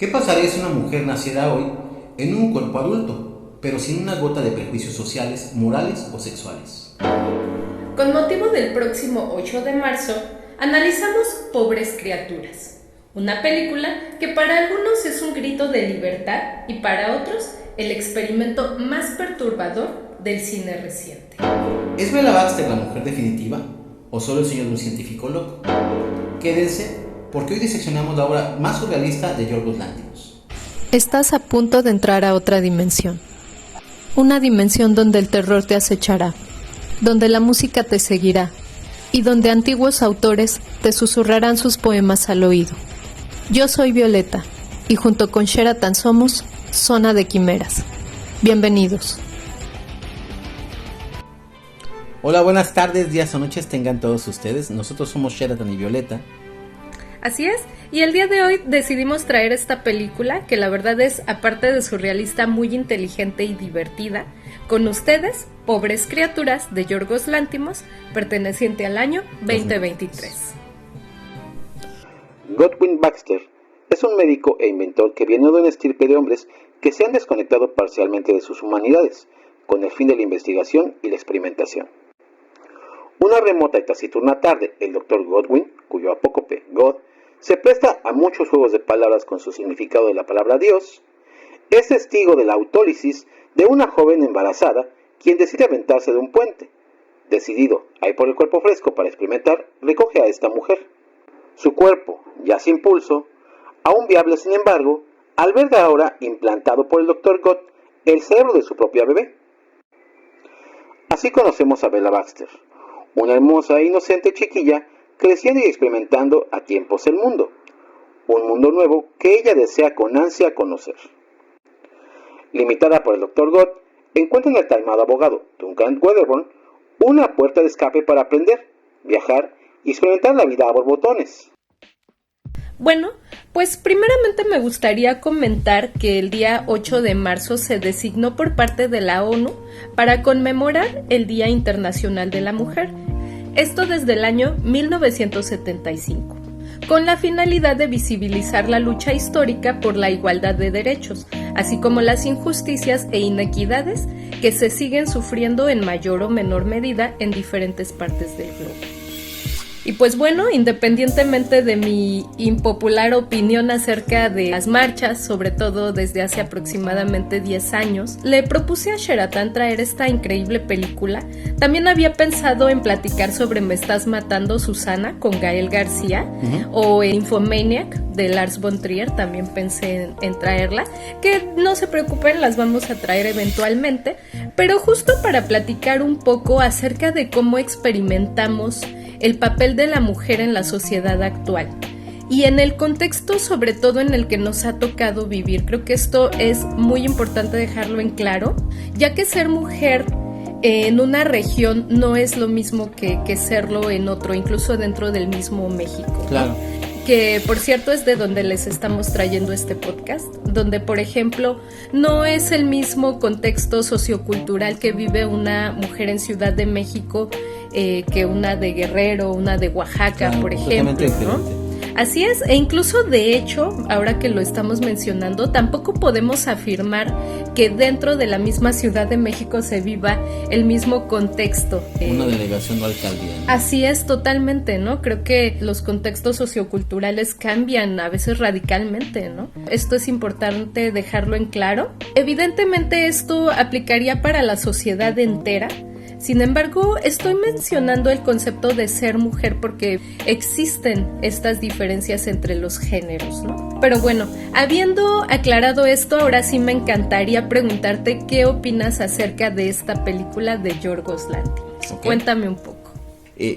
¿Qué pasaría si una mujer naciera hoy en un cuerpo adulto, pero sin una gota de prejuicios sociales, morales o sexuales? Con motivo del próximo 8 de marzo, analizamos Pobres Criaturas, una película que para algunos es un grito de libertad y para otros el experimento más perturbador del cine reciente. ¿Es Bella Baxter la mujer definitiva o solo el sueño de un científico loco? Quédense, porque hoy diseccionamos la obra más surrealista de Yorgos Lanthimos. Estás a punto de entrar a otra dimensión. Una dimensión donde el terror te acechará, donde la música te seguirá y donde antiguos autores te susurrarán sus poemas al oído. Yo soy Violeta y junto con Sheraton somos Zona de Quimeras. Bienvenidos. Hola, buenas tardes, días o noches tengan todos ustedes. Nosotros somos Sheraton y Violeta. Así es, y el día de hoy decidimos traer esta película que la verdad es, aparte de surrealista, muy inteligente y divertida. Con ustedes, Pobres Criaturas de Yorgos Lanthimos, perteneciente al año 2023. Godwin Baxter es un médico e inventor que viene de una estirpe de hombres que se han desconectado parcialmente de sus humanidades, con el fin de la investigación y la experimentación. Una remota y taciturna tarde, el Dr. Godwin, cuyo apócope God, se presta a muchos juegos de palabras con su significado de la palabra Dios, es testigo de la autólisis de una joven embarazada quien decide aventarse de un puente. Decidido a ir por el cuerpo fresco para experimentar, recoge a esta mujer. Su cuerpo, ya sin pulso, aún viable sin embargo, al ver de ahora implantado por el Dr. God el cerebro de su propia bebé. Así conocemos a Bella Baxter, una hermosa e inocente chiquilla creciendo y experimentando a tiempos el mundo, un mundo nuevo que ella desea con ansia conocer. Limitada por el Dr. God, encuentra en el taimado abogado Duncan Wedderburn una puerta de escape para aprender, viajar y experimentar la vida a borbotones. Bueno, pues primeramente me gustaría comentar que el día 8 de marzo se designó por parte de la ONU para conmemorar el Día Internacional de la Mujer, esto desde el año 1975, con la finalidad de visibilizar la lucha histórica por la igualdad de derechos, así como las injusticias e inequidades que se siguen sufriendo en mayor o menor medida en diferentes partes del globo. Y pues bueno, independientemente de mi impopular opinión acerca de las marchas, sobre todo desde hace aproximadamente 10 años, le propuse a Sheraton traer esta increíble película. También había pensado en platicar sobre Me estás matando, Susana, con Gael García, o Infomaniac de Lars von Trier, también pensé en traerla, que no se preocupen, las vamos a traer eventualmente, pero justo para platicar un poco acerca de cómo experimentamos el papel de la mujer en la sociedad actual y en el contexto sobre todo en el que nos ha tocado vivir. Creo que esto es muy importante dejarlo en claro, ya que ser mujer en una región no es lo mismo que serlo en otro, incluso dentro del mismo México. Claro. Que por cierto es de donde les estamos trayendo este podcast, donde por ejemplo no es el mismo contexto sociocultural que vive una mujer en Ciudad de México que una de Guerrero, una de Oaxaca, claro, por ejemplo, ¿no? Así es, e incluso de hecho, ahora que lo estamos mencionando, tampoco podemos afirmar que dentro de la misma Ciudad de México se viva el mismo contexto. Una delegación o alcaldía, ¿no? Así es, totalmente, ¿no? Creo que los contextos socioculturales cambian a veces radicalmente, ¿no? Esto es importante dejarlo en claro. Evidentemente esto aplicaría para la sociedad entera. Sin embargo, estoy mencionando el concepto de ser mujer porque existen estas diferencias entre los géneros, ¿no? Pero bueno, habiendo aclarado esto, ahora sí me encantaría preguntarte qué opinas acerca de esta película de Yorgos Lanthimos. Okay. Cuéntame un poco.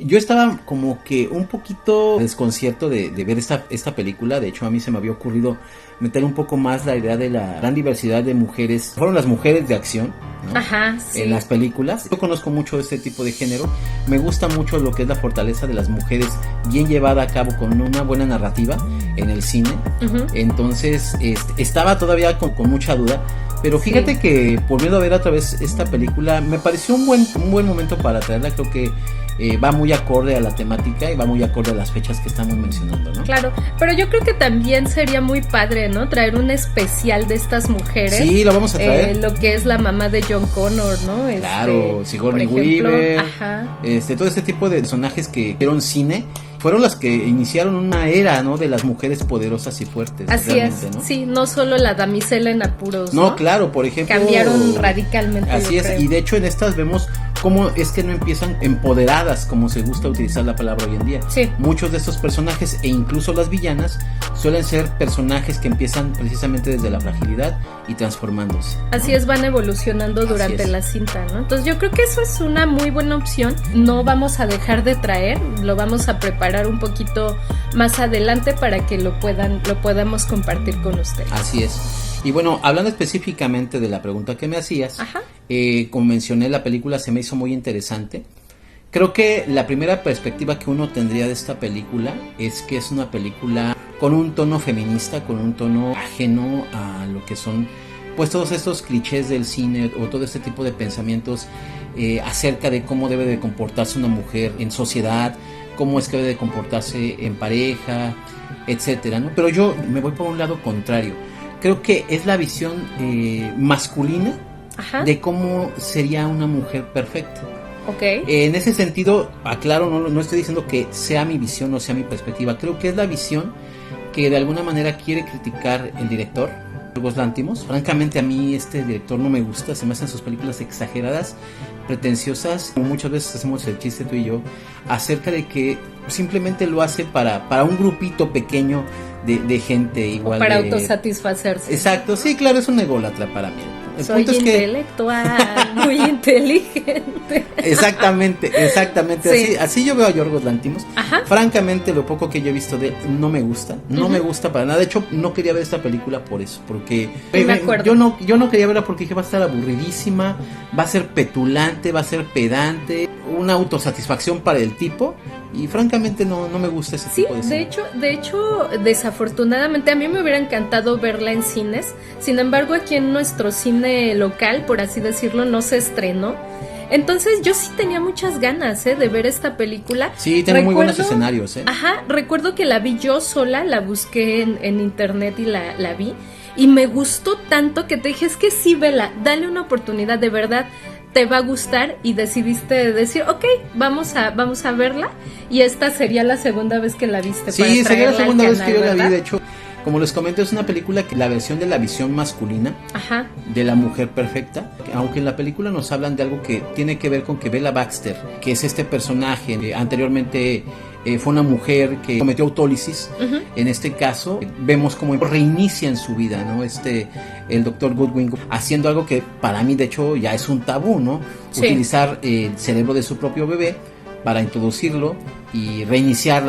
Yo estaba como que un poquito desconcierto de ver esta película. De hecho, a mí se me había ocurrido meter un poco más la idea de la gran diversidad de mujeres. Fueron las mujeres de acción, ¿no? Ajá, sí. En las películas. Yo conozco mucho este tipo de género. Me gusta mucho lo que es la fortaleza de las mujeres bien llevada a cabo con una buena narrativa en el cine. Uh-huh. Entonces, estaba todavía con mucha duda. Pero fíjate sí, que por miedo a ver otra vez esta película, me pareció un buen momento para traerla. Creo que va muy acorde a la temática y va muy acorde a las fechas que estamos mencionando, ¿no? Claro, pero yo creo que también sería muy padre, ¿no? Traer un especial de estas mujeres. Sí, lo vamos a traer. Lo que es la mamá de John Connor, ¿no? Claro, Sigourney Weaver. Ajá. Todo este tipo de personajes que hicieron cine fueron las que iniciaron una era, ¿no? De las mujeres poderosas y fuertes. Así es, ¿no? Sí, no solo la damisela en apuros, ¿no? No, claro, por ejemplo. Cambiaron radicalmente. Así es, y de hecho en estas vemos cómo es que no empiezan empoderadas, como se gusta utilizar la palabra hoy en día. Sí. Muchos de estos personajes, e incluso las villanas, suelen ser personajes que empiezan precisamente desde la fragilidad y transformándose, ¿no? Así es, van evolucionando durante la cinta, ¿no? Entonces yo creo que eso es una muy buena opción. No vamos a dejar de traer, lo vamos a preparar un poquito más adelante para que lo podamos compartir con ustedes. Así es. Y bueno, hablando específicamente de la pregunta que me hacías, como mencioné, la película se me hizo muy interesante. Creo que la primera perspectiva que uno tendría de esta película es que es una película con un tono feminista, con un tono ajeno a lo que son pues todos estos clichés del cine o todo este tipo de pensamientos acerca de cómo debe de comportarse una mujer en sociedad, cómo es que debe de comportarse en pareja, etcétera, ¿no? Pero yo me voy por un lado contrario. Creo que es la visión masculina de cómo sería una mujer perfecta. Okay. En ese sentido, aclaro, no estoy diciendo que sea mi visión o sea mi perspectiva. Creo que es la visión que de alguna manera quiere criticar el director, Yorgos Lanthimos. Francamente, a mí este director no me gusta. Se me hacen sus películas exageradas, pretenciosas. Como muchas veces hacemos el chiste tú y yo acerca de que simplemente lo hace para un grupito pequeño de gente igual. O para autosatisfacerse. Exacto, sí, claro, es un ególatra para mí. El Soy punto intelectual, muy inteligente. Exactamente. Sí. Así yo veo a Yorgos Lanthimos. Francamente, lo poco que yo he visto de él no me gusta. No me gusta para nada. De hecho, no quería ver esta película por eso. Porque yo no quería verla porque dije va a estar aburridísima, va a ser petulante, va a ser pedante, una autosatisfacción para el tipo. Y francamente no me gusta ese tipo de cine. De hecho, desafortunadamente a mí me hubiera encantado verla en cines. Sin embargo, aquí en nuestro cine local, por así decirlo, no se estrenó. Entonces yo sí tenía muchas ganas de ver esta película. Sí, tiene muy buenos escenarios. Recuerdo que la vi yo sola, la busqué en internet y la vi. Y me gustó tanto que te dije, es que sí, vela, dale una oportunidad, de verdad te va a gustar, y decidiste decir, ok, vamos a verla, y esta sería la segunda vez que la viste. Sí, sería la segunda vez que yo la vi, de hecho, como les comento, es una película que la versión de la visión masculina de la mujer perfecta, aunque en la película nos hablan de algo que tiene que ver con que Bella Baxter, que es este personaje que anteriormente fue una mujer que cometió autólisis. En este caso vemos cómo reinicia en su vida, ¿no? El doctor Goodwin haciendo algo que para mí de hecho ya es un tabú, ¿no? Sí. Utilizar el cerebro de su propio bebé para introducirlo y reiniciar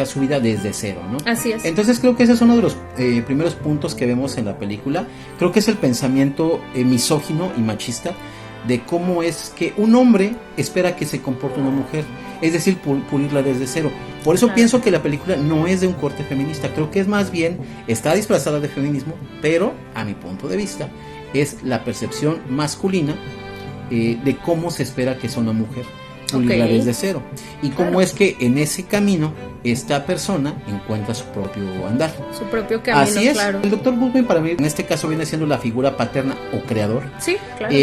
su vida desde cero, ¿no? Así es. Entonces creo que ese es uno de los primeros puntos que vemos en la película. Creo que es el pensamiento misógino y machista de cómo es que un hombre espera que se comporte una mujer, es decir, pulirla desde cero. Por eso pienso que la película no es de un corte feminista, creo que es más bien, está disfrazada de feminismo, pero a mi punto de vista es la percepción masculina de cómo se espera que sea una mujer, pulirla desde cero, y cómo es que en ese camino esta persona encuentra su propio andar, su propio camino. Así es, claro. El doctor Goodwin para mí en este caso viene siendo la figura paterna o creador. Sí, claro.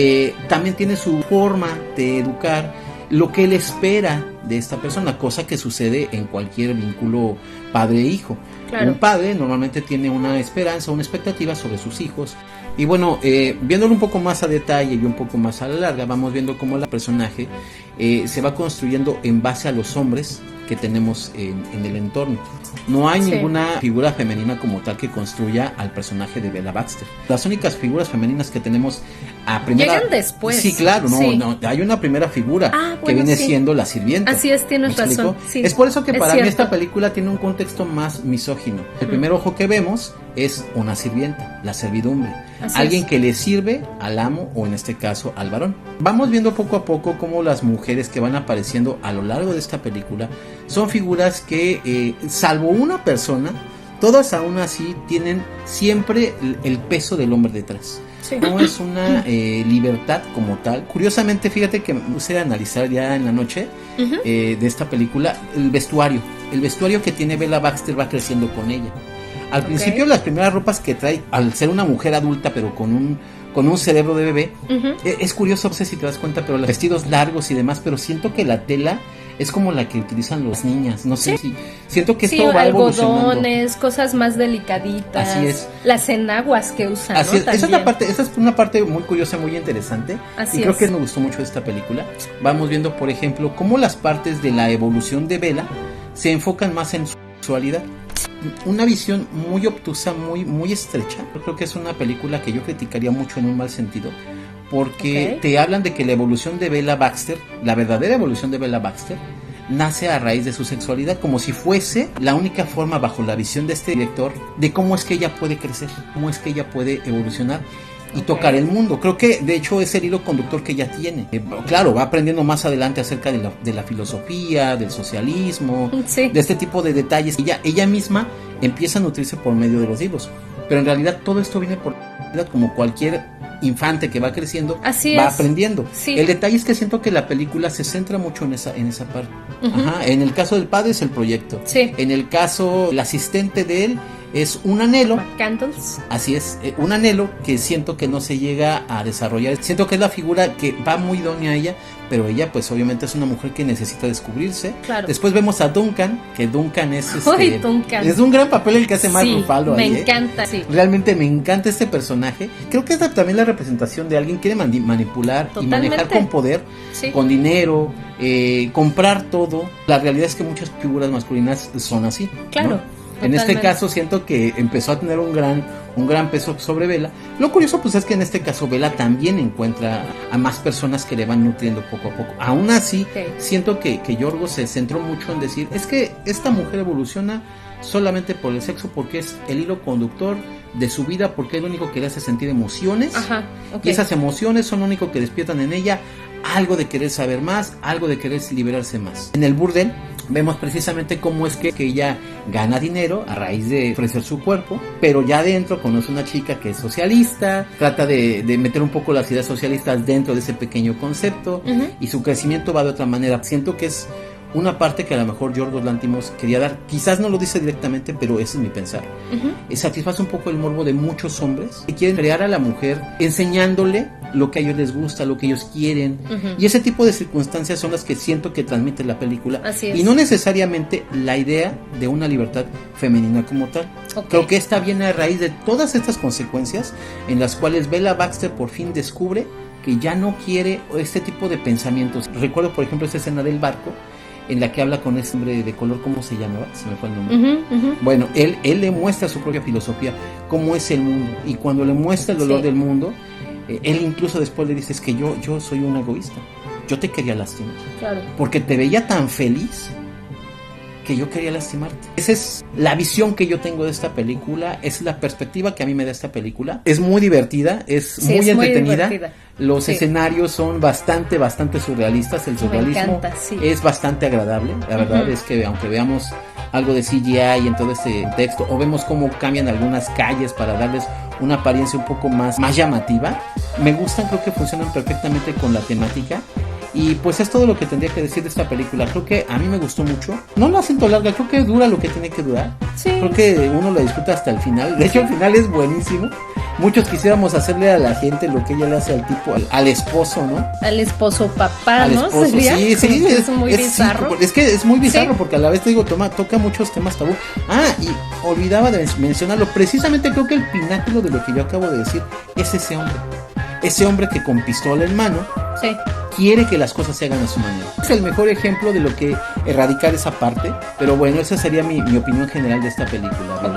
También tiene su forma de educar, lo que él espera de esta persona, cosa que sucede en cualquier vínculo padre-hijo. Claro. Un padre normalmente tiene una esperanza, una expectativa sobre sus hijos. Y bueno, viéndolo un poco más a detalle y un poco más a la larga, vamos viendo cómo el personaje se va construyendo en base a los hombres que tenemos en el entorno. No hay ninguna figura femenina como tal que construya al personaje de Bella Baxter. Las únicas figuras femeninas que tenemos a primera... Llegan después. Sí, claro, no, hay una primera figura que viene siendo la sirvienta. Así es, tienes razón. Sí, es por eso que para mí esta película tiene un contexto más misógino. El primer ojo que vemos es una sirvienta, la servidumbre. Alguien que le sirve al amo o en este caso al varón. Vamos viendo poco a poco cómo las mujeres que van apareciendo a lo largo de esta película son figuras que, salvo una persona, todas aún así tienen siempre el peso del hombre detrás. Sí. No es una libertad como tal. Curiosamente, fíjate que me puse a analizar ya en la noche de esta película el vestuario que tiene Bella Baxter va creciendo con ella. Al principio las primeras ropas que trae, al ser una mujer adulta pero con un cerebro de bebé, es curioso, no sé si te das cuenta, pero los vestidos largos y demás, pero siento que la tela es como la que utilizan las niñas, no sé si siento que esto va evolucionando. Algodones, cosas más delicaditas. Así es. Las enaguas que usan, así ¿no? es. Esa es una parte muy curiosa, muy interesante. Así y creo que me gustó mucho esta película. Vamos viendo, por ejemplo, cómo las partes de la evolución de Bella se enfocan más en su sexualidad. Una visión muy obtusa, muy estrecha. Yo creo que es una película que yo criticaría mucho en un mal sentido, porque te hablan de que la evolución de Bella Baxter, la verdadera evolución de Bella Baxter, nace a raíz de su sexualidad, como si fuese la única forma, bajo la visión de este director, de cómo es que ella puede crecer, cómo es que ella puede evolucionar y tocar el mundo. Creo que de hecho es el hilo conductor que ella tiene. Claro, va aprendiendo más adelante acerca de la filosofía, del socialismo, de este tipo de detalles. Ella misma empieza a nutrirse por medio de los libros, pero en realidad todo esto viene por como cualquier infante que va creciendo, aprendiendo. El detalle es que siento que la película se centra mucho en esa parte. En el caso del padre es el proyecto. En el caso el asistente de él es un anhelo. Candles. Así es, un anhelo que siento que no se llega a desarrollar. Siento que es la figura que va muy idónea a ella, pero ella pues obviamente es una mujer que necesita descubrirse. Claro. Después vemos a Duncan, que Duncan es Duncan. Es un gran papel el que hace Mark Ruffalo ahí. Me encanta, Realmente me encanta este personaje. Creo que es también la representación de alguien que quiere manipular y manejar con poder, con dinero, comprar todo. La realidad es que muchas figuras masculinas son así. Claro. ¿no? En este caso siento que empezó a tener un gran peso sobre Bella. Lo curioso pues es que en este caso Bella también encuentra a más personas que le van nutriendo poco a poco. Aún así, siento que Yorgos se centró mucho en decir, es que esta mujer evoluciona solamente por el sexo, porque es el hilo conductor de su vida, porque es lo único que le hace sentir emociones. Y esas emociones son lo único que despiertan en ella algo de querer saber más, algo de querer liberarse más. En el burdel vemos precisamente cómo es que ella gana dinero a raíz de ofrecer su cuerpo, pero ya adentro conoce una chica que es socialista, trata de meter un poco las ideas socialistas dentro de ese pequeño concepto, y su crecimiento va de otra manera. Siento que es una parte que a lo mejor Yorgos Lanthimos quería dar, quizás no lo dice directamente, pero ese es mi pensar. Satisface un poco el morbo de muchos hombres que quieren crear a la mujer enseñándole lo que a ellos les gusta, lo que ellos quieren, y ese tipo de circunstancias son las que siento que transmite la película, y no necesariamente la idea de una libertad femenina como tal. Creo que esta viene a raíz de todas estas consecuencias en las cuales Bella Baxter por fin descubre que ya no quiere este tipo de pensamientos. Recuerdo por ejemplo esa escena del barco en la que habla con ese hombre de color, ¿cómo se llamaba? Se me fue el nombre. Bueno, él le muestra su propia filosofía, cómo es el mundo, y cuando le muestra el dolor del mundo, él incluso después le dice, es que yo soy un egoísta, yo te quería lastimar, porque te veía tan feliz que yo quería lastimarte. Esa es la visión que yo tengo de esta película, es la perspectiva que a mí me da esta película. Es muy divertida, es muy entretenida. Los escenarios son bastante surrealistas. El surrealismo es bastante agradable. La verdad es que aunque veamos algo de CGI en todo este texto, o vemos cómo cambian algunas calles para darles una apariencia un poco más llamativa, me gustan, creo que funcionan perfectamente con la temática. Y pues es todo lo que tendría que decir de esta película. Creo que a mí me gustó mucho. No la siento larga, creo que dura lo que tiene que durar. Creo que uno la disfruta hasta el final. De hecho, el final es buenísimo. Muchos quisiéramos hacerle a la gente lo que ella le hace al tipo, al esposo, ¿no? Al esposo papá, al esposo, ¿no? Sí, es muy bizarro. Es que es muy bizarro porque a la vez te digo, toca muchos temas tabú. Y olvidaba de mencionarlo. Precisamente creo que el pináculo de lo que yo acabo de decir es ese hombre. Ese hombre que con pistola en mano quiere que las cosas se hagan a su manera. Es el mejor ejemplo de lo que erradicar esa parte. Pero bueno, esa sería mi opinión general de esta película.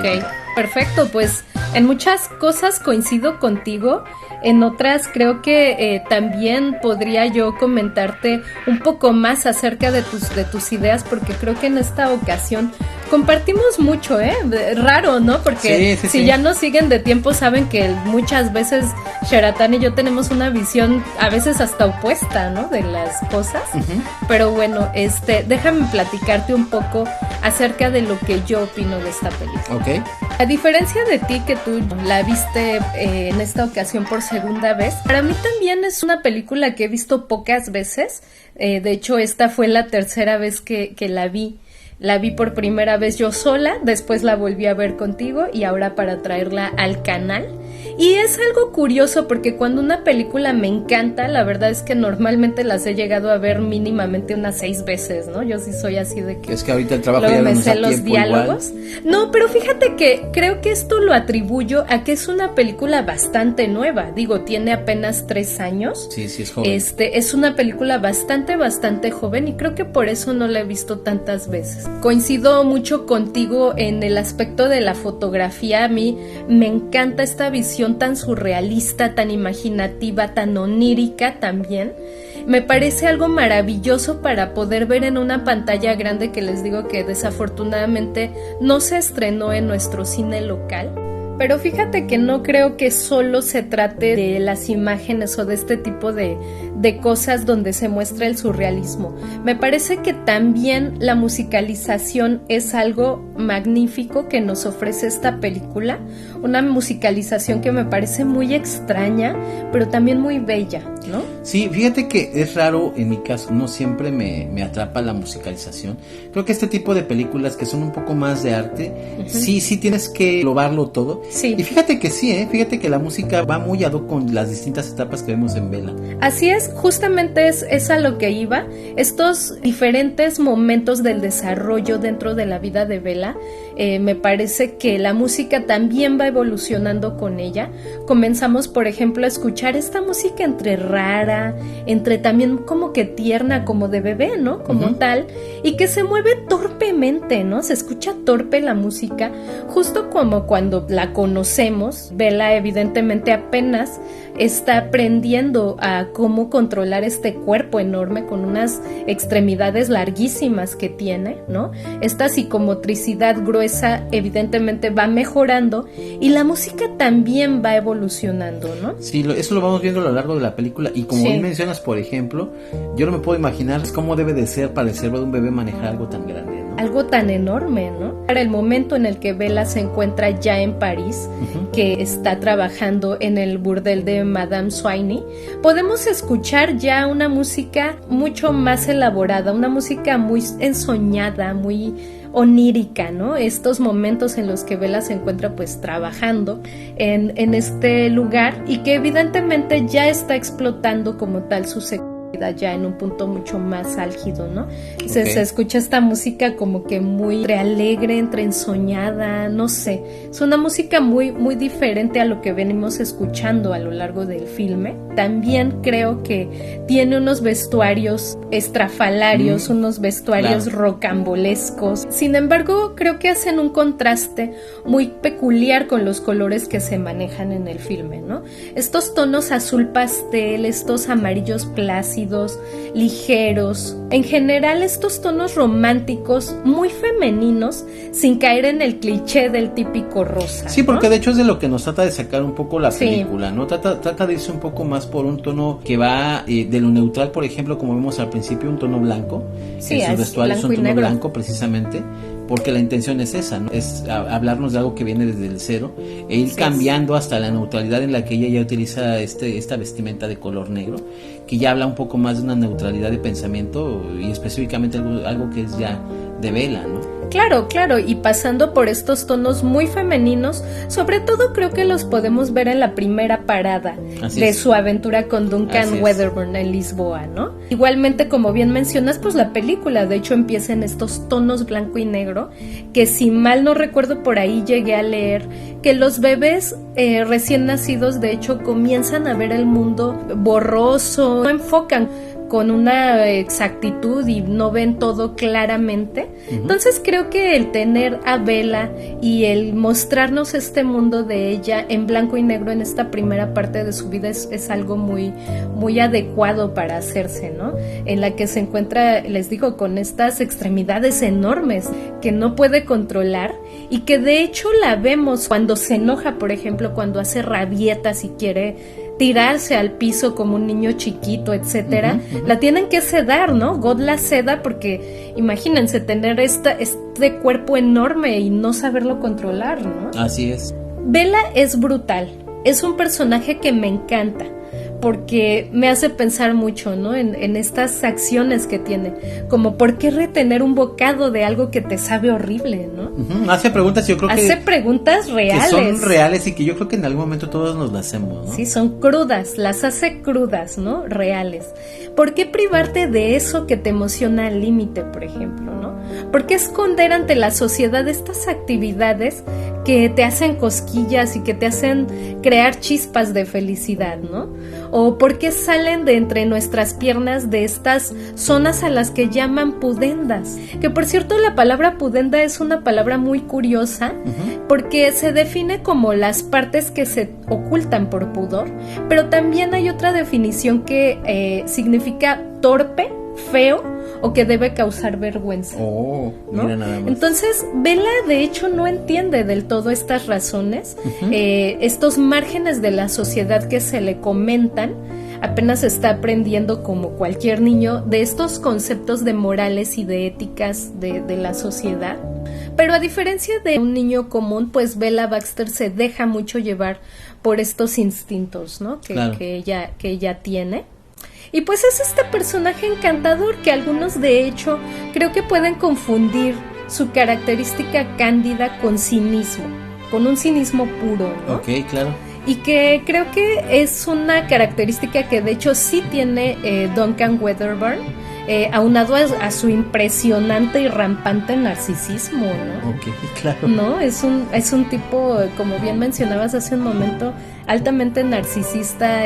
Perfecto, pues en muchas cosas coincido contigo. En otras creo que también podría yo comentarte un poco más acerca de tus ideas, porque creo que en esta ocasión compartimos mucho, raro, ¿no? Porque si ya nos siguen de tiempo saben que muchas veces Sheratán y yo tenemos una visión a veces hasta opuesta, ¿no? De las cosas. Pero bueno, déjame platicarte un poco acerca de lo que yo opino de esta película. Ok. A diferencia de ti, que tú la viste en esta ocasión por segunda vez, para mí también es una película que he visto pocas veces. De hecho, esta fue la tercera vez que la vi. La vi por primera vez yo sola, después la volví a ver contigo y ahora para traerla al canal. Y es algo curioso porque cuando una película me encanta, la verdad es que normalmente las he llegado a ver mínimamente unas 6 veces, ¿no? Yo sí soy así de que... Es que ahorita el trabajo luego ya me no sé nos da los tiempo diálogos. igual. No, pero fíjate que creo que esto lo atribuyo a que es una película bastante nueva. Digo, tiene apenas 3 años. Sí, es joven. Es una película bastante joven y creo que por eso no la he visto tantas veces. Coincido mucho contigo en el aspecto de la fotografía. A mí me encanta esta visión tan surrealista, tan imaginativa, tan onírica también. Me parece algo maravilloso para poder ver en una pantalla grande, que les digo que desafortunadamente no se estrenó en nuestro cine local. Pero fíjate que no creo que solo se trate de las imágenes o de este tipo de cosas donde se muestra el surrealismo. Me parece que también la musicalización es algo magnífico que nos ofrece esta película. Una musicalización que me parece muy extraña, pero también muy bella, ¿no? Sí, fíjate que es raro en mi caso, no siempre me atrapa la musicalización. Creo que este tipo de películas que son un poco más de arte, sí tienes que englobarlo todo. Sí. Y fíjate que fíjate que la música va muy ad hoc con las distintas etapas que vemos en Vela. Así es, justamente es a lo que iba. Estos diferentes momentos del desarrollo dentro de la vida de Vela, me parece que la música también va evolucionando con ella. Comenzamos, por ejemplo, a escuchar esta música entre rara, entre también como que tierna, como de bebé, ¿no? Como tal, y que se mueve torpemente, ¿no? Se escucha torpe la música, justo como cuando la conocemos. Vela evidentemente apenas está aprendiendo a cómo controlar este cuerpo enorme con unas extremidades larguísimas que tiene, ¿no? Esta psicomotricidad gruesa evidentemente va mejorando y la música también va evolucionando, ¿no? Sí, eso lo vamos viendo a lo largo de la película y como bien mencionas, por ejemplo, yo no me puedo imaginar cómo debe de ser para el cerebro de un bebé manejar algo tan grande, ¿no? Algo tan enorme, ¿no? Para el momento en el que Bella se encuentra ya en París, que está trabajando en el burdel de Madame Sweeney, podemos escuchar ya una música mucho más elaborada, una música muy ensoñada, muy onírica, ¿no? Estos momentos en los que Bella se encuentra pues trabajando en este lugar y que evidentemente ya está explotando como tal su sexualidad ya en un punto mucho más álgido, ¿no? Se escucha esta música como que muy alegre, entre ensoñada, no sé, es una música muy diferente a lo que venimos escuchando a lo largo del filme. También creo que tiene unos vestuarios estrafalarios, unos vestuarios rocambolescos. Sin embargo, creo que hacen un contraste muy peculiar con los colores que se manejan en el filme, ¿no? Estos tonos azul pastel, estos amarillos plácidos, ligeros, en general estos tonos románticos muy femeninos, sin caer en el cliché del típico rosa. Sí, porque ¿no? de hecho es de lo que nos trata de sacar un poco la película, ¿no? Trata de irse un poco más por un tono que va de lo neutral, por ejemplo, como vimos al principio, un tono blanco. Sí, sus vestuarios son un tono negro. blanco precisamente, porque la intención es esa, ¿no? Es hablarnos de algo que viene desde el cero e ir cambiando hasta la neutralidad en la que ella ya utiliza esta vestimenta de color negro, que ya habla un poco más de una neutralidad de pensamiento y específicamente algo que es ya de Bella, ¿no? Claro, y pasando por estos tonos muy femeninos, sobre todo creo que los podemos ver en la primera parada su aventura con Duncan Wedderburn en Lisboa, ¿no? Igualmente, como bien mencionas, pues la película de hecho empieza en estos tonos blanco y negro, que si mal no recuerdo por ahí llegué a leer que los bebés recién nacidos de hecho comienzan a ver el mundo borroso, no enfocan con una exactitud y no ven todo claramente. Entonces creo que el tener a Bella y el mostrarnos este mundo de ella en blanco y negro en esta primera parte de su vida es algo muy adecuado para hacerse, ¿no? En la que se encuentra, les digo, con estas extremidades enormes que no puede controlar y que de hecho la vemos cuando se enoja, por ejemplo, cuando hace rabietas y quiere tirarse al piso como un niño chiquito, etcétera, la tienen que sedar, ¿no? God la seda porque imagínense tener este cuerpo enorme y no saberlo controlar, ¿no? Así es. Bella es brutal, es un personaje que me encanta porque me hace pensar mucho, ¿no? En estas acciones que tiene, como ¿por qué retener un bocado de algo que te sabe horrible, ¿no? Hace preguntas, yo creo que hace preguntas reales. Que son reales y que yo creo que en algún momento todos nos las hacemos, ¿no? Sí, son crudas, las hace crudas, ¿no? Reales. ¿Por qué privarte de eso que te emociona al límite, por ejemplo, ¿no? ¿Por qué esconder ante la sociedad estas actividades que te hacen cosquillas y que te hacen crear chispas de felicidad, ¿no? O por qué salen de entre nuestras piernas de estas zonas a las que llaman pudendas. Que por cierto la palabra pudenda es una palabra muy curiosa porque se define como las partes que se ocultan por pudor, pero también hay otra definición que significa torpe, feo o que debe causar vergüenza. Oh, ¿no? Mira nada más. Entonces, Bella de hecho no entiende del todo estas razones, estos márgenes de la sociedad que se le comentan. Apenas está aprendiendo como cualquier niño de estos conceptos de morales y de éticas de la sociedad. Pero a diferencia de un niño común, pues Bella Baxter se deja mucho llevar por estos instintos, ¿no? Que ella tiene. Y pues es este personaje encantador que algunos de hecho creo que pueden confundir su característica cándida con cinismo, con un cinismo puro, ¿no? Ok, claro. Y que creo que es una característica que de hecho sí tiene Duncan Wedderburn, aunado a su impresionante y rampante narcisismo, ¿no? Ok, claro. No, es un tipo, como bien mencionabas hace un momento, altamente narcisista,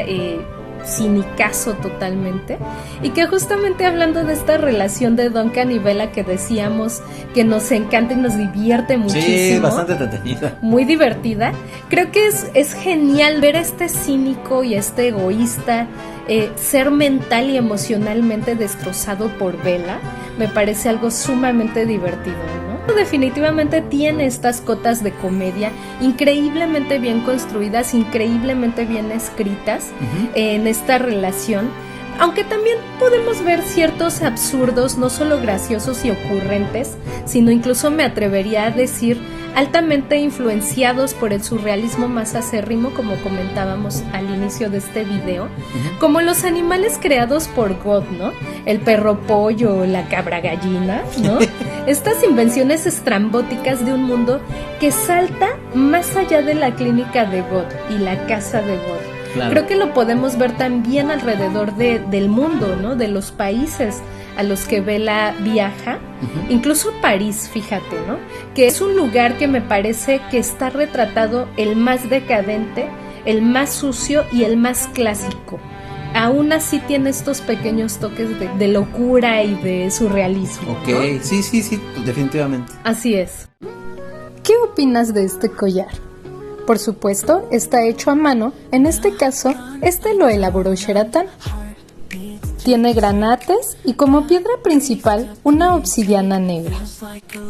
cinicazo totalmente, y que justamente hablando de esta relación de Duncan y Bella que decíamos que nos encanta y nos divierte muchísimo, sí, bastante entretenida, muy divertida, creo que es genial ver a este cínico y este egoísta ser mental y emocionalmente destrozado por Bella. Me parece algo sumamente divertido, ¿no? Definitivamente tiene estas cotas de comedia increíblemente bien construidas, increíblemente bien escritas en esta relación, aunque también podemos ver ciertos absurdos, no solo graciosos y ocurrentes, sino incluso me atrevería a decir altamente influenciados por el surrealismo más acérrimo, como comentábamos al inicio de este video, como los animales creados por God, ¿no? El perro pollo, la cabra gallina, ¿no? Estas invenciones estrambóticas de un mundo que salta más allá de la clínica de God y la casa de God. Claro. Creo que lo podemos ver también alrededor del mundo, ¿no? De los países a los que Bella viaja, incluso París, fíjate, ¿no? Que es un lugar que me parece que está retratado el más decadente, el más sucio y el más clásico. Aún así tiene estos pequeños toques de locura y de surrealismo. Ok, ¿no? Sí, definitivamente. Así es. ¿Qué opinas de este collar? Por supuesto, está hecho a mano. En este caso, lo elaboró Sheraton. Tiene granates y como piedra principal una obsidiana negra.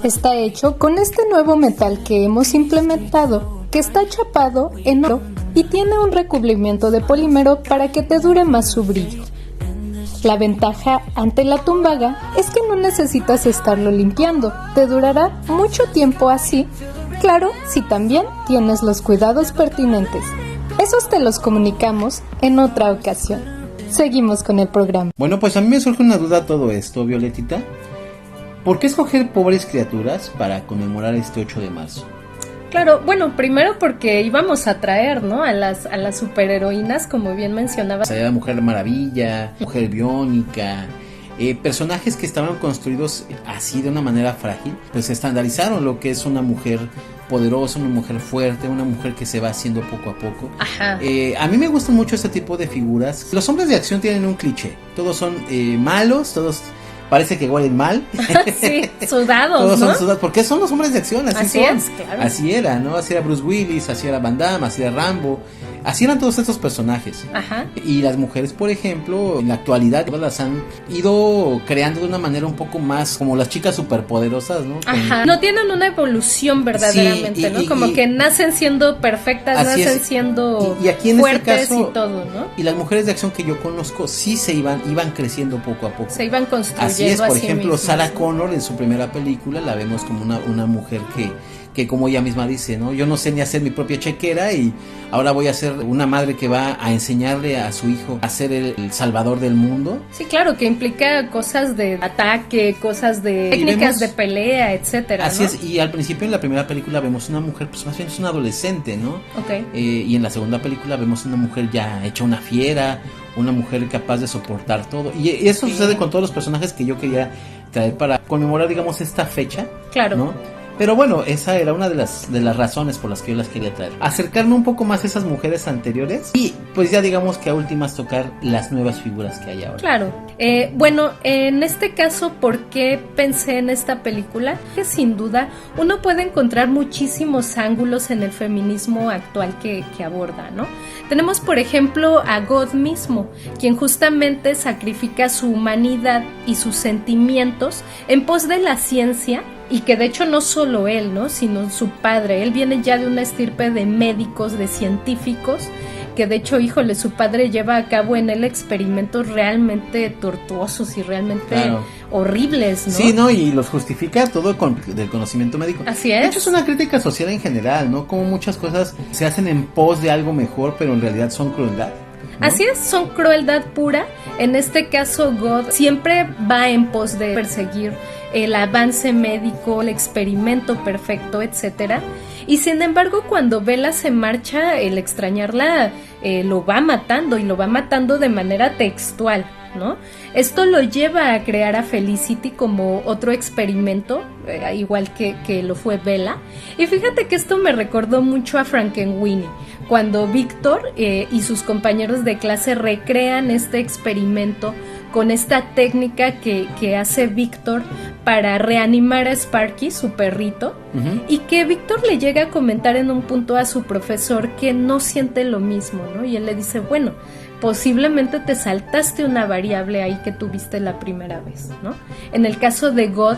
Está hecho con este nuevo metal que hemos implementado, que está chapado en oro y tiene un recubrimiento de polímero para que te dure más su brillo. La ventaja ante la tumbaga es que no necesitas estarlo limpiando, te durará mucho tiempo así, claro, si también tienes los cuidados pertinentes. Esos te los comunicamos en otra ocasión. Seguimos con el programa. Bueno, pues a mí me surge una duda todo esto, Violetita. ¿Por qué escoger pobres criaturas para conmemorar este 8 de marzo? Claro, bueno, primero porque íbamos a traer, ¿no? A las superheroínas, como bien mencionabas. La Mujer Maravilla, Mujer Biónica, personajes que estaban construidos así de una manera frágil, pues estandarizaron lo que es una mujer poderosa, una mujer fuerte, una mujer que se va haciendo poco a poco. Ajá. A mí me gustan mucho este tipo de figuras. Los hombres de acción tienen un cliché. Todos son malos, todos parece que huelen mal. Sí, sudados, todos ¿no? son sudados, porque son los hombres de acción, así son. Es, claro. Así era, ¿no? Así era Bruce Willis, así era Van Damme, así era Rambo, Así eran todos estos personajes. Ajá. Y las mujeres, por ejemplo, en la actualidad las han ido creando de una manera un poco más como las chicas superpoderosas, ¿no? Ajá. No tienen una evolución verdaderamente, ¿no? Como que nacen siendo perfectas, nacen siendo y aquí en fuertes este caso, y todo, ¿no? Y las mujeres de acción que yo conozco sí se iban creciendo poco a poco. Se iban construyendo. Así es, por ejemplo, mismas. Sarah Connor en su primera película la vemos como una mujer que como ella misma dice, ¿no? Yo no sé ni hacer mi propia chequera y ahora voy a ser una madre que va a enseñarle a su hijo a ser el salvador del mundo. Sí, claro, que implica cosas de ataque, cosas de técnicas de pelea, etcétera, Así ¿no? es, y al principio en la primera película vemos una mujer, pues más bien es una adolescente, ¿no? Ok. Y en la segunda película vemos una mujer ya hecha una fiera, una mujer capaz de soportar todo. Y eso sucede con todos los personajes que yo quería traer para conmemorar, digamos, esta fecha. Claro. ¿No? Pero bueno, esa era una de las razones por las que yo las quería traer. Acercarme un poco más a esas mujeres anteriores y pues ya digamos que a últimas tocar las nuevas figuras que hay ahora. Claro. Bueno, en este caso, ¿por qué pensé en esta película? Que sin duda uno puede encontrar muchísimos ángulos en el feminismo actual que aborda, ¿no? Tenemos, por ejemplo, a God mismo, quien justamente sacrifica su humanidad y sus sentimientos en pos de la ciencia. Y que de hecho no solo él, ¿no? Sino su padre. Él viene ya de una estirpe de médicos, de científicos, que de hecho, híjole, su padre lleva a cabo en él experimentos realmente tortuosos y realmente horribles, ¿no? Sí, ¿no? Y los justifica todo del conocimiento médico. Así es. De hecho, es una crítica social en general, ¿no? Como muchas cosas se hacen en pos de algo mejor, pero en realidad son crueldad, ¿no? Así es, son crueldad pura. En este caso, God siempre va en pos de perseguir el avance médico, el experimento perfecto, etcétera. Y sin embargo, cuando Bella se marcha, el extrañarla lo va matando, y lo va matando de manera textual, ¿no? Esto lo lleva a crear a Felicity como otro experimento, igual que lo fue Bella. Y fíjate que esto me recordó mucho a Frankenweenie, cuando Víctor y sus compañeros de clase recrean este experimento con esta técnica que hace Víctor para reanimar a Sparky, su perrito, y que Víctor le llega a comentar en un punto a su profesor que no siente lo mismo, ¿no? Y él le dice, bueno, posiblemente te saltaste una variable ahí que tuviste la primera vez, ¿no? En el caso de God,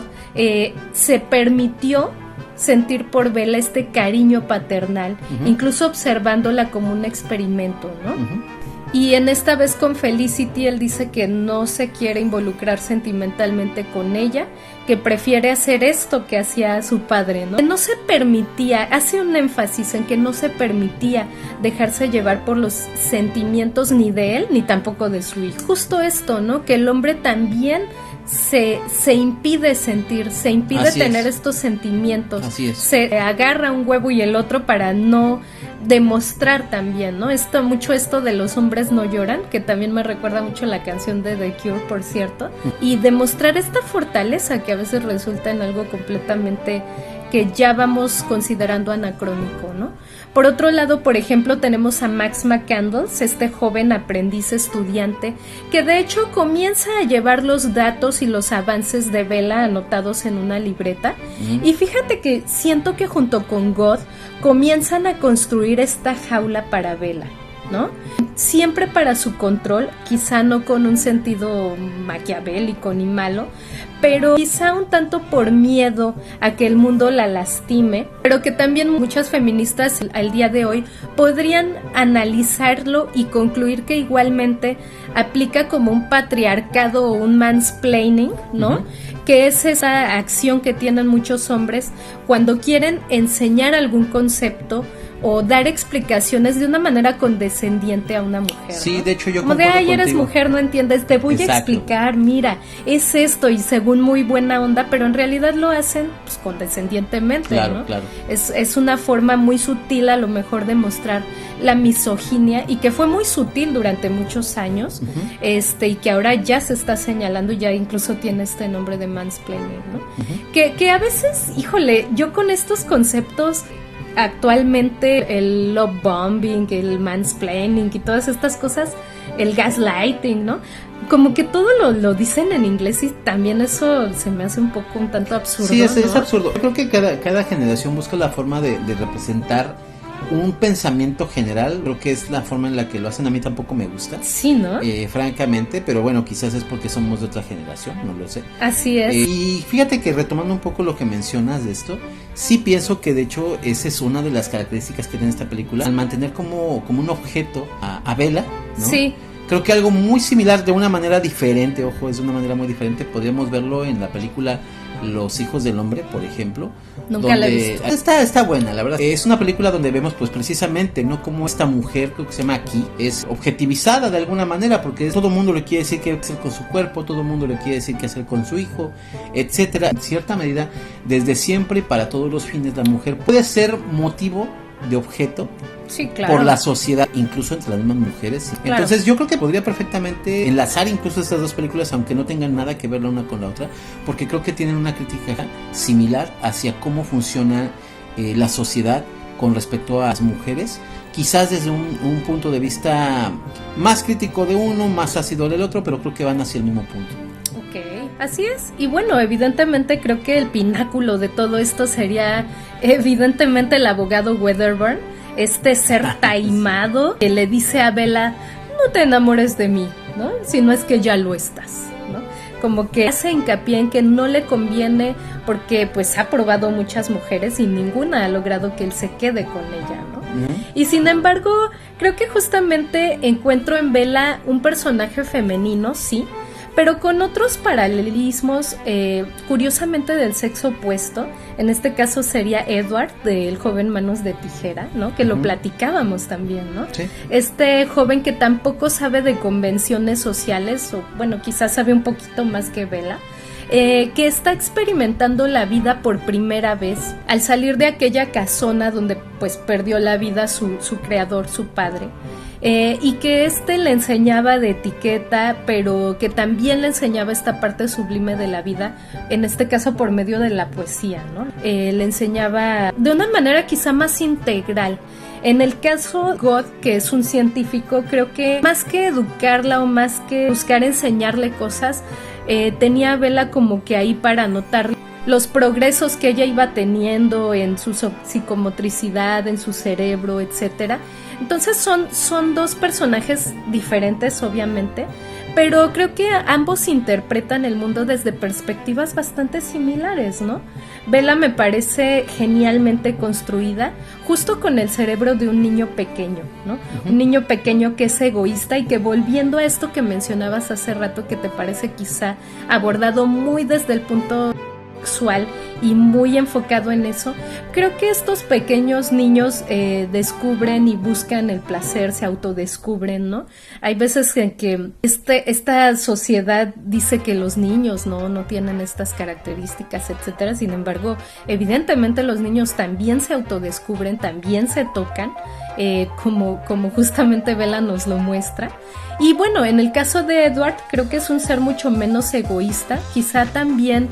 se permitió sentir por Bella este cariño paternal, incluso observándola como un experimento, ¿no? Y en esta vez con Felicity él dice que no se quiere involucrar sentimentalmente con ella, que prefiere hacer esto que hacía su padre, ¿no? Que no se permitía, hace un énfasis en que no se permitía dejarse llevar por los sentimientos ni de él ni tampoco de su hijo. Justo esto, ¿no? Que el hombre también se impide sentir, se impide tener estos sentimientos. Así es. Se agarra un huevo y el otro para no demostrar también, ¿no? Esto de los hombres no lloran, que también me recuerda mucho la canción de The Cure, por cierto, y demostrar esta fortaleza que a veces resulta en algo completamente que ya vamos considerando anacrónico, ¿no? Por otro lado, por ejemplo, tenemos a Max McCandles, este joven aprendiz estudiante, que de hecho comienza a llevar los datos y los avances de Bella anotados en una libreta. Y fíjate que siento que junto con God comienzan a construir esta jaula para Bella, ¿no? Siempre para su control, quizá no con un sentido maquiavélico ni malo, pero quizá un tanto por miedo a que el mundo la lastime, pero que también muchas feministas al día de hoy podrían analizarlo y concluir que igualmente aplica como un patriarcado o un mansplaining, ¿no? Que es esa acción que tienen muchos hombres cuando quieren enseñar algún concepto o dar explicaciones de una manera condescendiente a una mujer, Sí, ¿no? de hecho yo como de, concuerdo eres contigo. mujer, no entiendes, te voy Exacto. a explicar, mira, es esto, y según muy buena onda, pero en realidad lo hacen pues condescendientemente, Claro, ¿no? claro. Es una forma muy sutil a lo mejor de mostrar la misoginia, y que fue muy sutil durante muchos años, y que ahora ya se está señalando, ya incluso tiene este nombre de mansplaining, ¿no? Que a veces, híjole, yo con estos conceptos actualmente, el love bombing, el mansplaining y todas estas cosas, el gaslighting, ¿no? Como que todo lo dicen en inglés, y también eso se me hace un poco un tanto absurdo. Sí, es ¿no? absurdo. Yo creo que cada generación busca la forma de representar un pensamiento general, creo que es la forma en la que lo hacen, a mí tampoco me gusta. Sí, ¿no? Francamente, pero bueno, quizás es porque somos de otra generación, no lo sé. Así es. Y fíjate que retomando un poco lo que mencionas de esto, sí pienso que de hecho esa es una de las características que tiene esta película, al mantener como un objeto a Bella, ¿no? Sí. Creo que algo muy similar, de una manera diferente, ojo, es de una manera muy diferente, podríamos verlo en la película Los Hijos del Hombre, por ejemplo. Nunca la he visto. Está buena, la verdad. Es una película donde vemos pues precisamente, ¿no? Cómo esta mujer, creo que se llama Aquí, es objetivizada de alguna manera, porque todo el mundo le quiere decir qué hacer con su cuerpo, todo el mundo le quiere decir qué hacer con su hijo, etcétera. En cierta medida, desde siempre y para todos los fines, la mujer puede ser motivo de objeto. Sí, claro. Por la sociedad, incluso entre las mismas mujeres. Claro. Entonces yo creo que podría perfectamente enlazar incluso estas dos películas, aunque no tengan nada que ver la una con la otra, porque creo que tienen una crítica similar hacia cómo funciona la sociedad con respecto a las mujeres, quizás desde un punto de vista más crítico de uno, más ácido del otro, pero creo que van hacia el mismo punto. Así es, y bueno, evidentemente creo que el pináculo de todo esto sería evidentemente el abogado Wedderburn, este ser taimado que le dice a Bella, no te enamores de mí, ¿no? Si no es que ya lo estás, ¿no? Como que hace hincapié en que no le conviene porque pues ha probado muchas mujeres y ninguna ha logrado que él se quede con ella, ¿no? Y sin embargo, creo que justamente encuentro en Bella un personaje femenino, sí, pero con otros paralelismos, curiosamente del sexo opuesto. En este caso sería Edward, del joven Manos de Tijera, ¿no? Que lo platicábamos también, ¿no? Sí. Este joven que tampoco sabe de convenciones sociales, o bueno, quizás sabe un poquito más que Bella, que está experimentando la vida por primera vez al salir de aquella casona donde pues perdió la vida su creador, su padre. Y que le enseñaba de etiqueta, pero que también le enseñaba esta parte sublime de la vida, en este caso por medio de la poesía, ¿no? Le enseñaba de una manera quizá más integral. En el caso God, que es un científico, creo que más que educarla o más que buscar enseñarle cosas, tenía a Bella como que ahí para notar los progresos que ella iba teniendo en su psicomotricidad, en su cerebro, etcétera. Entonces son dos personajes diferentes, obviamente, pero creo que ambos interpretan el mundo desde perspectivas bastante similares, ¿no? Bella me parece genialmente construida, justo con el cerebro de un niño pequeño, ¿no? Un niño pequeño que es egoísta y que, volviendo a esto que mencionabas hace rato, que te parece quizá abordado muy desde el punto sexual y muy enfocado en eso, creo que estos pequeños niños descubren y buscan el placer, se autodescubren, ¿no? Hay veces en que esta sociedad dice que los niños no tienen estas características, etcétera. Sin embargo, evidentemente los niños también se autodescubren, también se tocan, como justamente Bella nos lo muestra. Y bueno, en el caso de Edward, creo que es un ser mucho menos egoísta. Quizá también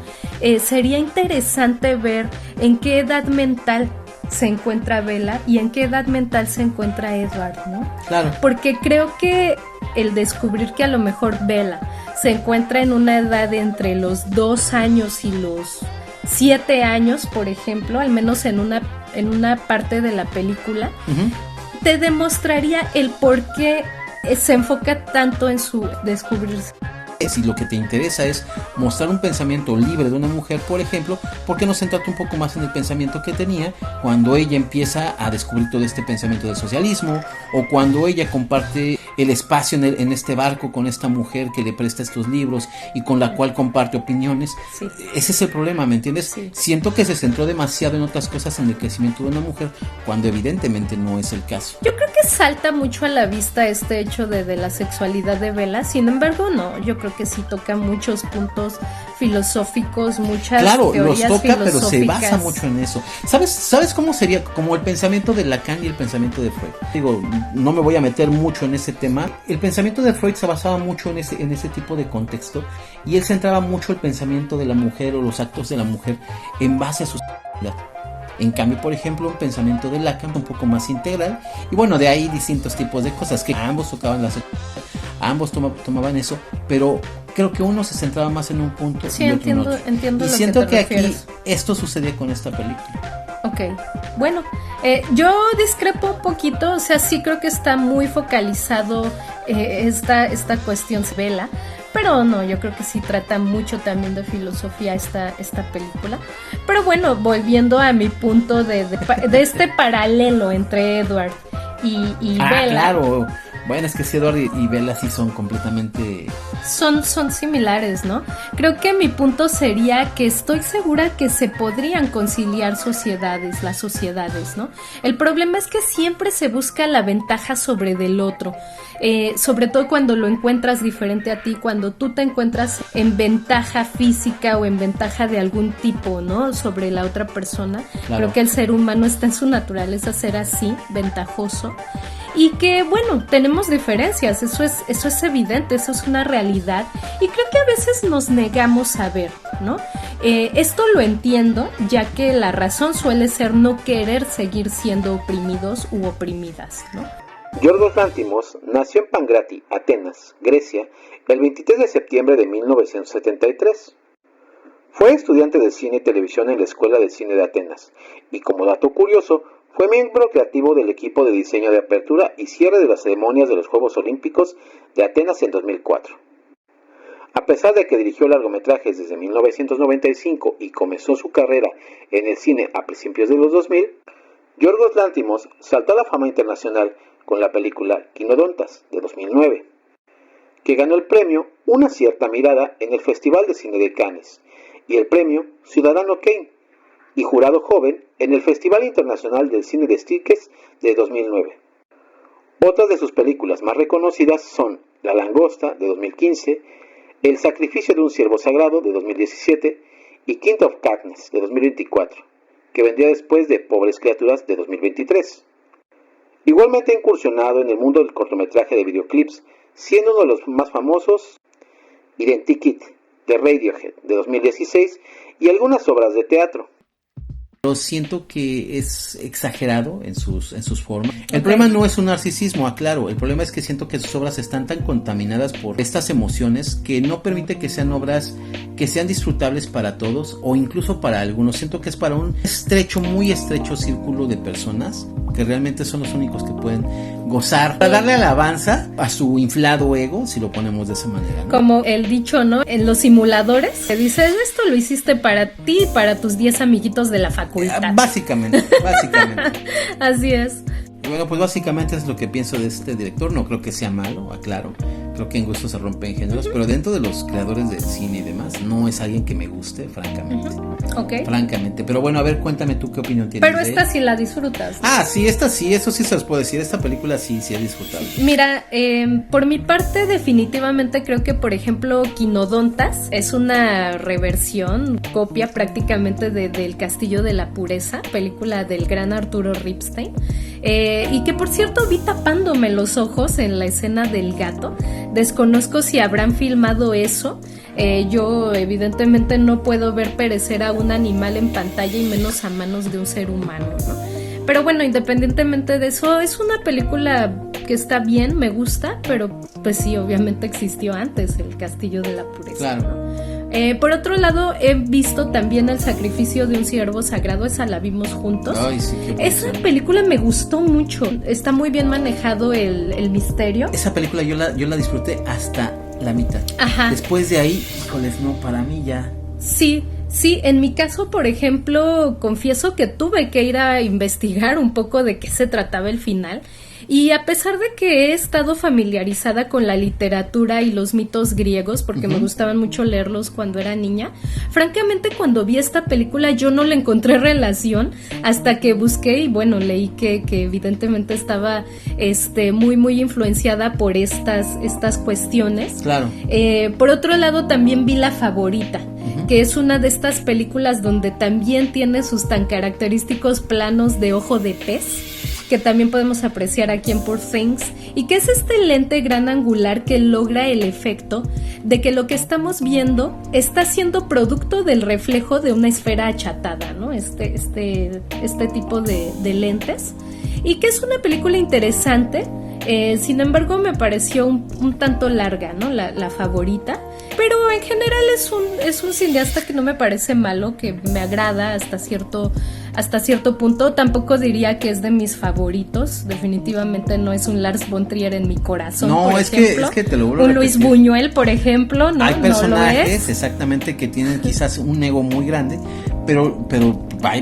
sería interesante ver en qué edad mental se encuentra Bella y en qué edad mental se encuentra Edward, ¿no? Claro. Porque creo que el descubrir que a lo mejor Bella se encuentra en una edad entre los 2 años y los 7 años, por ejemplo, al menos en una parte de la película, te demostraría el por qué se enfoca tanto en su descubrirse. Si lo que te interesa es mostrar un pensamiento libre de una mujer, por ejemplo, ¿por qué no centrarte un poco más en el pensamiento que tenía cuando ella empieza a descubrir todo este pensamiento del socialismo, o cuando ella comparte el espacio en este barco con esta mujer que le presta estos libros y con la cual comparte opiniones? Sí. Ese es el problema, ¿me entiendes? Sí. Siento que se centró demasiado en otras cosas en el crecimiento de una mujer, cuando evidentemente no es el caso. Yo creo que salta mucho a la vista este hecho de la sexualidad de Bella. Sin embargo, no, yo creo que sí toca muchos puntos filosóficos, muchas teorías los toca, filosóficas. Pero se basa mucho en eso. ¿Sabes cómo sería? Como el pensamiento de Lacan y el pensamiento de Freud. Digo, no me voy a meter mucho en ese tema. El pensamiento de Freud se basaba mucho en ese tipo de contexto, y él centraba mucho el pensamiento de la mujer o los actos de la mujer en base a su sexualidad. En cambio, por ejemplo, un pensamiento de Lacan un poco más integral, y bueno, de ahí distintos tipos de cosas que ambos tocaban la sexualidad, ambos tomaban eso, pero creo que uno se centraba más en un punto y otro en otro. Entiendo y lo siento que te refieres. Aquí esto sucedía con esta película. Ok, bueno, Yo discrepo un poquito, o sea, sí creo que está muy focalizado esta cuestión vela, pero no, yo creo que sí trata mucho también de filosofía esta película. Pero bueno, volviendo a mi punto de este paralelo entre Edward y Bella. Claro. Bueno, es que si Edward y Bella sí son completamente... Son similares, ¿no? Creo que mi punto sería que estoy segura que se podrían conciliar las sociedades, ¿no? El problema es que siempre se busca la ventaja sobre del otro, sobre todo cuando lo encuentras diferente a ti, cuando tú te encuentras en ventaja física o en ventaja de algún tipo, ¿no? Sobre la otra persona. Claro. Creo que el ser humano está en su naturaleza ser así, ventajoso. Y que, bueno, tenemos diferencias, eso es evidente, eso es una realidad. Y creo que a veces nos negamos a ver, ¿no? Esto lo entiendo, ya que la razón suele ser no querer seguir siendo oprimidos u oprimidas, ¿no? Yorgos Lanthimos nació en Pankrati, Atenas, Grecia, el 23 de septiembre de 1973. Fue estudiante de cine y televisión en la Escuela de Cine de Atenas, y como dato curioso, fue miembro creativo del equipo de diseño de apertura y cierre de las ceremonias de los Juegos Olímpicos de Atenas en 2004. A pesar de que dirigió largometrajes desde 1995 y comenzó su carrera en el cine a principios de los 2000, Yorgos Lanthimos saltó a la fama internacional con la película Quinodontas de 2009, que ganó el premio Una cierta mirada en el Festival de Cine de Cannes y el premio Ciudadano Kane y Jurado Joven en el Festival Internacional del Cine de Sitges de 2009. Otras de sus películas más reconocidas son La Langosta de 2015, El Sacrificio de un Ciervo Sagrado de 2017 y King of Darkness de 2024, que vendría después de Pobres Criaturas de 2023. Igualmente ha incursionado en el mundo del cortometraje de videoclips, siendo uno de los más famosos Identikit de Radiohead de 2016 y algunas obras de teatro. Pero siento que es exagerado en sus formas. El problema no es un narcisismo, aclaro. El problema es que siento que sus obras están tan contaminadas por estas emociones que no permite que sean obras que sean disfrutables para todos o incluso para algunos. Siento que es para un muy estrecho círculo de personas que realmente son los únicos que pueden gozar, para darle alabanza a su inflado ego, si lo ponemos de esa manera, ¿no? Como el dicho, ¿no? En los simuladores se dice, esto lo hiciste para ti y para tus 10 amiguitos de la facultad. Básicamente. Así es. Bueno, pues básicamente es lo que pienso de este director. No creo que sea malo, aclaro. Creo que en gusto se rompen géneros, pero dentro de los creadores de cine y demás, no es alguien que me guste, francamente. Okay. Francamente. Pero bueno, a ver, cuéntame tú qué opinión tienes. Pero esta sí la disfrutas, ¿no? Sí, esta sí, eso sí se los puedo decir. Esta película sí he disfrutado. Mira, por mi parte, definitivamente creo que, por ejemplo, Quinodontas es una reversión, copia prácticamente del Castillo de la Pureza, película del gran Arturo Ripstein. Y que por cierto vi tapándome los ojos en la escena del gato. Desconozco si habrán filmado eso. Yo evidentemente no puedo ver perecer a un animal en pantalla y menos a manos de un ser humano, ¿no? Pero bueno, independientemente de eso, es una película que está bien, me gusta, pero pues sí, obviamente existió antes el Castillo de la Pureza, claro, ¿no? Por otro lado, he visto también El Sacrificio de un Ciervo Sagrado, esa la vimos juntos. Ay, sí, esa película me gustó mucho, está muy bien manejado el misterio. Esa película yo la disfruté hasta la mitad. Ajá. Después de ahí, híjoles, no, para mí ya. Sí, en mi caso, por ejemplo, confieso que tuve que ir a investigar un poco de qué se trataba el final. Y a pesar de que he estado familiarizada con la literatura y los mitos griegos, porque me gustaban mucho leerlos cuando era niña, francamente cuando vi esta película yo no le encontré relación hasta que busqué y bueno, leí que evidentemente estaba muy muy influenciada por estas cuestiones. Claro. Por otro lado también vi La Favorita, que es una de estas películas donde también tiene sus tan característicos planos de ojo de pez, que también podemos apreciar aquí en Poor Things, y que es este lente gran angular que logra el efecto de que lo que estamos viendo está siendo producto del reflejo de una esfera achatada, ¿no? Este tipo de lentes, y que es una película interesante. Sin embargo me pareció un tanto larga, ¿no? La Favorita, pero en general es un cineasta que no me parece malo, que me agrada hasta cierto hasta cierto punto. Tampoco diría que es de mis favoritos, definitivamente no es un Lars von Trier en mi corazón. No, por ejemplo. Es que te lo vuelvo un Luis Buñuel, por ejemplo, no, hay personajes, no lo es. exactamente, que tienen quizás un ego muy grande, pero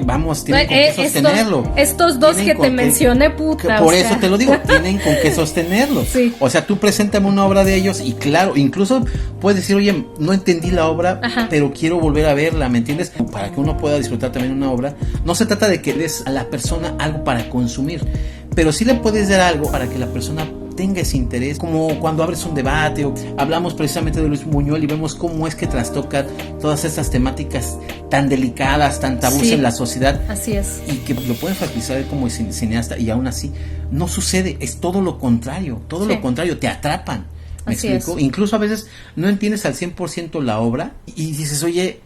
vamos, tienen con qué sostenerlo. Estos dos que te mencioné, puta. Por eso te lo digo, tienen con qué sostenerlo. Sí. O sea, tú preséntame una obra de ellos y claro, incluso puedes decir, oye, no entendí la obra, pero quiero volver a verla, ¿me entiendes? Para que uno pueda disfrutar también una obra, no se trata de que des a la persona algo para consumir, pero sí le puedes dar algo para que la persona tenga ese interés, como cuando abres un debate o hablamos precisamente de Luis Buñuel y vemos cómo es que trastoca todas estas temáticas tan delicadas, tan tabús en la sociedad. Así es. Y que lo pueden facilitar como cineasta y aún así no sucede, es todo lo contrario, te atrapan. ¿Me explico? Incluso a veces no entiendes al 100% la obra y dices, oye,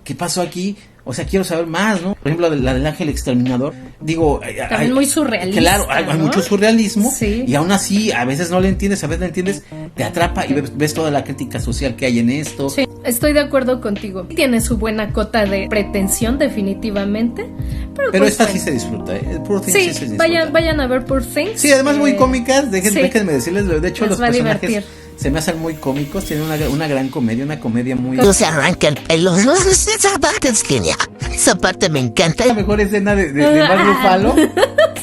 ¿qué pasó aquí? O sea, quiero saber más, ¿no? Por ejemplo, la del Ángel Exterminador. Digo, también muy surrealista. Claro, hay mucho surrealismo. Sí. Y aún así, a veces no le entiendes, a veces le entiendes, te atrapa y ves toda la crítica social que hay en esto. Sí, estoy de acuerdo contigo. Tiene su buena cota de pretensión, definitivamente. Pero pues, esta sí se disfruta, Poor Things sí se disfruta. Vayan a ver Poor Things. Sí, además muy cómicas. Déjenme decirles, de hecho, los personajes divertir. Se me hacen muy cómicos, tienen una gran comedia, una comedia muy... No se arranca el pelo, esa parte es genial, esa parte me encanta. La mejor escena de Mark Ruffalo.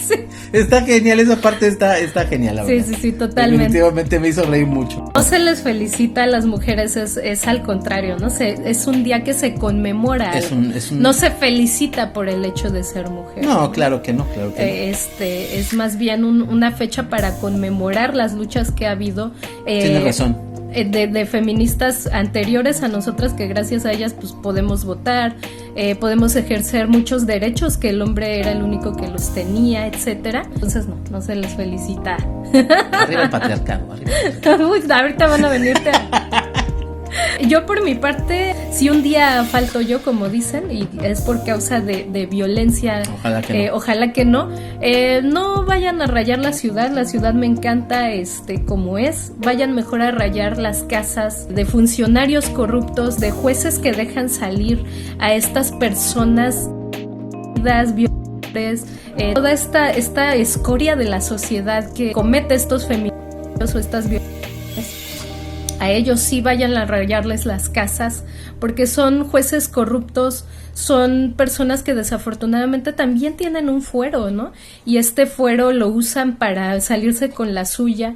Sí. Está genial, esa parte está genial, la verdad. Sí, totalmente. Definitivamente me hizo reír mucho. No se les felicita a las mujeres, es al contrario, ¿no? Es un día que se conmemora. No se felicita por el hecho de ser mujer. No, claro que no. Es más bien una fecha para conmemorar las luchas que ha habido. Tienes razón. De feministas anteriores a nosotras, que gracias a ellas pues podemos votar, podemos ejercer muchos derechos que el hombre era el único que los tenía, etcétera. Entonces no se les felicita. Arriba el patriarcado, Uy, ahorita van a venirte Yo por mi parte, si un día falto yo, como dicen, y es por causa de violencia, ojalá que no, no vayan a rayar la ciudad me encanta como es, vayan mejor a rayar las casas de funcionarios corruptos, de jueces que dejan salir a estas personas violentas, toda esta escoria de la sociedad que comete estos feminicidios o estas violencias. A ellos sí vayan a rayarles las casas, porque son jueces corruptos, son personas que desafortunadamente también tienen un fuero, ¿no? Y este fuero lo usan para salirse con la suya,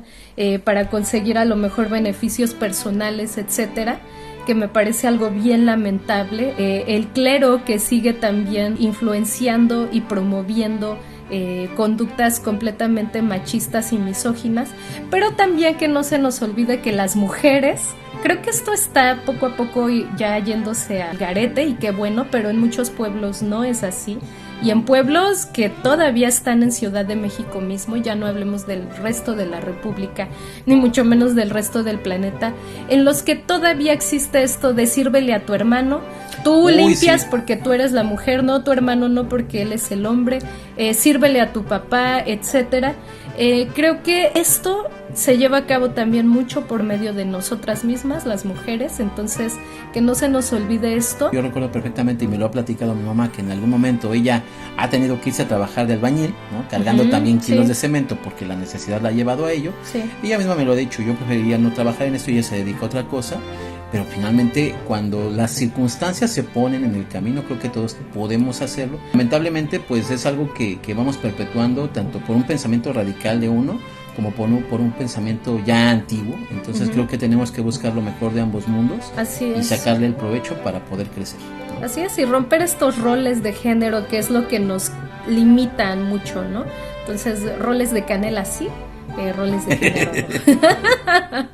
para conseguir a lo mejor beneficios personales, etcétera, que me parece algo bien lamentable. El clero que sigue también influenciando y promoviendo conductas completamente machistas y misóginas, pero también que no se nos olvide que las mujeres, creo que esto está poco a poco ya yéndose al garete, y qué bueno, pero en muchos pueblos no es así, y en pueblos que todavía están en Ciudad de México mismo, ya no hablemos del resto de la República, ni mucho menos del resto del planeta, en los que todavía existe esto de sírvele a tu hermano, tú limpias porque tú eres la mujer, no tu hermano, no porque él es el hombre, sírvele a tu papá, etcétera. Creo que esto se lleva a cabo también mucho por medio de nosotras mismas, las mujeres, entonces que no se nos olvide esto. Yo recuerdo perfectamente, y me lo ha platicado mi mamá, que en algún momento ella ha tenido que irse a trabajar de albañil, ¿no? Cargando también kilos de cemento porque la necesidad la ha llevado a ello. Ella misma me lo ha dicho, yo preferiría no trabajar en esto, y ella se dedica a otra cosa. Pero finalmente, cuando las circunstancias se ponen en el camino, creo que todos podemos hacerlo. Lamentablemente, pues es algo que vamos perpetuando, tanto por un pensamiento radical de uno, como por un pensamiento ya antiguo. Entonces creo que tenemos que buscar lo mejor de ambos mundos. Así es. Y sacarle el provecho para poder crecer, ¿no? Así es, y romper estos roles de género, que es lo que nos limitan mucho, ¿no? Entonces, roles de canela sí, roles de género no.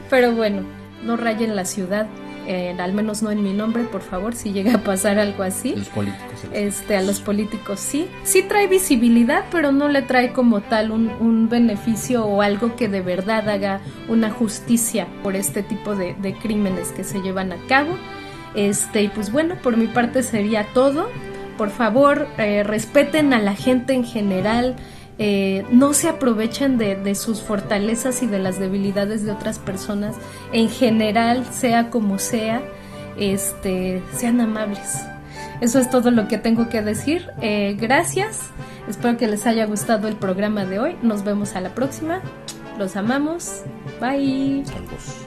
Pero bueno, no rayen la ciudad, al menos no en mi nombre, por favor, si llega a pasar algo así. Los políticos. A los políticos sí trae visibilidad, pero no le trae como tal un beneficio o algo que de verdad haga una justicia por este tipo de crímenes que se llevan a cabo. Y pues bueno, por mi parte sería todo. Por favor, respeten a la gente en general. No se aprovechen de sus fortalezas y de las debilidades de otras personas en general, sea como sea. Sean amables. eso es todo lo que tengo que decir. Gracias, espero que les haya gustado el programa de hoy. Nos vemos a la próxima. Los amamos. Bye. Saludos.